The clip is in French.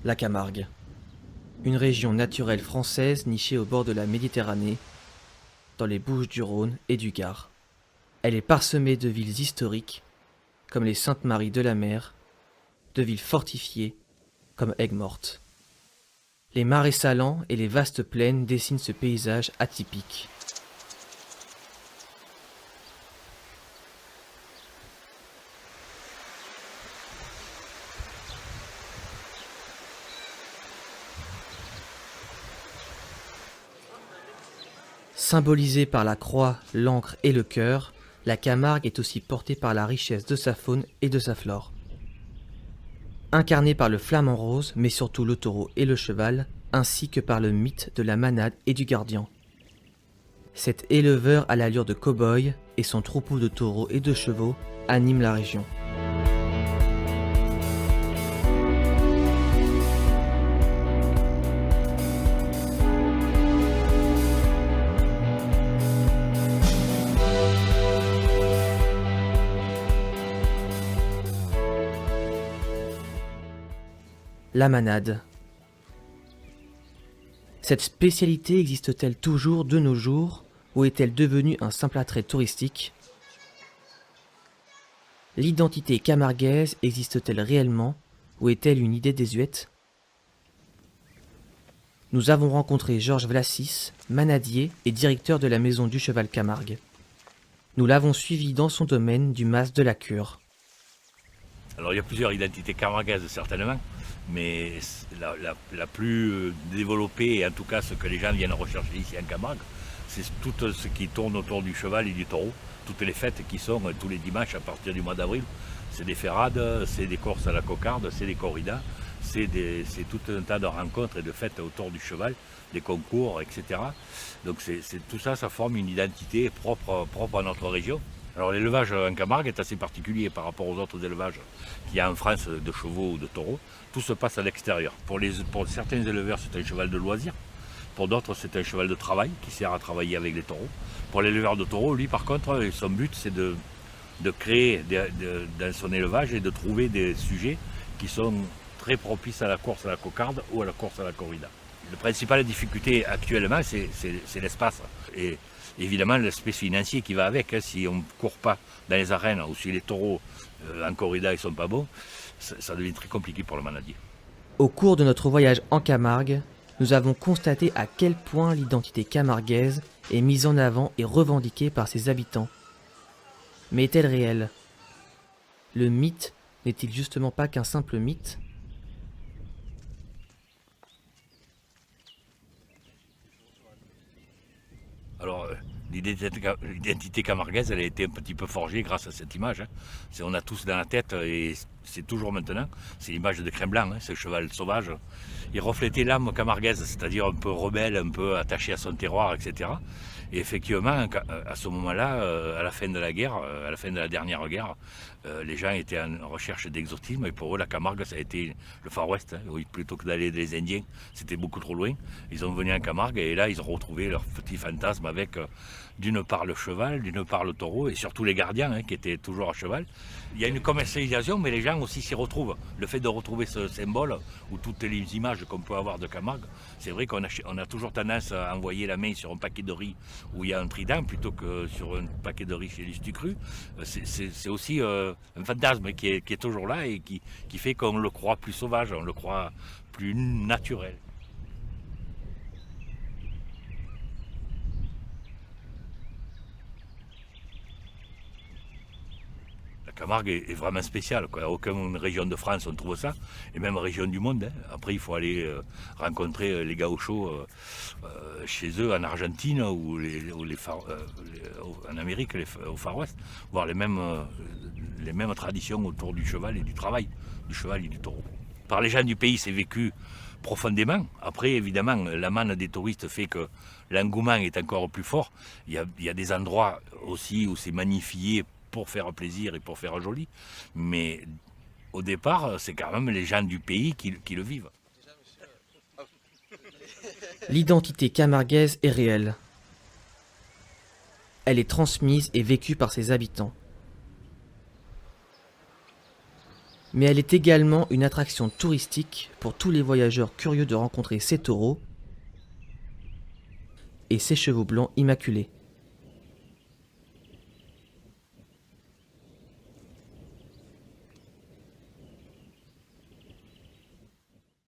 La Camargue, une région naturelle française nichée au bord de la Méditerranée, dans les Bouches-du-Rhône et du Gard. Elle est parsemée de villes historiques, comme les Saintes-Maries-de-la-Mer, de villes fortifiées, comme Aigues-Mortes. Les marais salants et les vastes plaines dessinent ce paysage atypique. Symbolisée par la croix, l'encre et le cœur, la Camargue est aussi portée par la richesse de sa faune et de sa flore. Incarnée par le flamant rose, mais surtout le taureau et le cheval, ainsi que par le mythe de la manade et du gardien. Cet éleveur à l'allure de cow-boy et son troupeau de taureaux et de chevaux animent la région. La manade. Cette spécialité existe-t-elle toujours de nos jours ou est-elle devenue un simple attrait touristique? L'identité camarguaise existe-t-elle réellement ou est-elle une idée désuète? Nous avons rencontré Georges Vlassis, manadier et directeur de la Maison du Cheval Camargue. Nous l'avons suivi dans son domaine du Mas de la Cure. Alors il y a plusieurs identités camarguaises certainement, mais la plus développée, et en tout cas ce que les gens viennent rechercher ici en Camargue, c'est tout ce qui tourne autour du cheval et du taureau. Toutes les fêtes qui sont tous les dimanches à partir du mois d'avril, c'est des ferrades, c'est des courses à la cocarde, c'est des corridas, c'est tout un tas de rencontres et de fêtes autour du cheval, des concours, etc. Donc tout ça, ça forme une identité propre à notre région. Alors l'élevage en Camargue est assez particulier par rapport aux autres élevages qu'il y a en France de chevaux ou de taureaux. Tout se passe à l'extérieur. Pour certains éleveurs, c'est un cheval de loisir. Pour d'autres, c'est un cheval de travail qui sert à travailler avec les taureaux. Pour l'éleveur de taureaux, lui par contre, son but c'est de créer dans son élevage et de trouver des sujets qui sont très propices à la course à la cocarde ou à la course à la corrida. La principale difficulté actuellement, c'est l'espace. Et évidemment, l'aspect financier qui va avec. Si on ne court pas dans les arènes ou si les taureaux en corrida ne sont pas bons, ça devient très compliqué pour le manadier. Au cours de notre voyage en Camargue, nous avons constaté à quel point l'identité camarguaise est mise en avant et revendiquée par ses habitants. Mais est-elle réelle? Le mythe n'est-il justement pas qu'un simple mythe? Alors, l'identité camarguaise, elle a été un petit peu forgée grâce à cette image. On a tous dans la tête, et c'est toujours maintenant, c'est l'image de Crème Blanc, ce cheval sauvage. Il reflétait l'âme camarguaise, c'est-à-dire un peu rebelle, un peu attaché à son terroir, etc. Et effectivement, à ce moment-là, à la fin de la guerre, à la fin de la dernière guerre, les gens étaient en recherche d'exotisme, et pour eux, la Camargue, ça a été le Far West. Oui, plutôt que d'aller des Indiens, c'était beaucoup trop loin. Ils sont venus en Camargue, et là, ils ont retrouvé leur petit fantasme avec, d'une part le cheval, d'une part le taureau, et surtout les gardiens, qui étaient toujours à cheval. Il y a une commercialisation, mais les gens aussi s'y retrouvent. Le fait de retrouver ce symbole, ou toutes les images qu'on peut avoir de Camargue, c'est vrai qu'on a toujours tendance à envoyer la main sur un paquet de riz où il y a un trident plutôt que sur un paquet de riz chez les Stucru. C'est aussi un fantasme qui est toujours là et qui fait qu'on le croit plus sauvage, on le croit plus naturel. La Camargue est vraiment spéciale. Aucune région de France on trouve ça, et même région du monde. Après, il faut aller rencontrer les gauchos chez eux en Argentine ou en Amérique, au Far West, voir les mêmes traditions autour du cheval et du travail, du cheval et du taureau. Par les gens du pays, c'est vécu profondément. Après, évidemment, la manne des touristes fait que l'engouement est encore plus fort. Il y a des endroits aussi où c'est magnifié pour faire plaisir et pour faire joli, mais au départ, c'est quand même les gens du pays qui le vivent. L'identité camarguaise est réelle. Elle est transmise et vécue par ses habitants. Mais elle est également une attraction touristique pour tous les voyageurs curieux de rencontrer ces taureaux et ces chevaux blancs immaculés.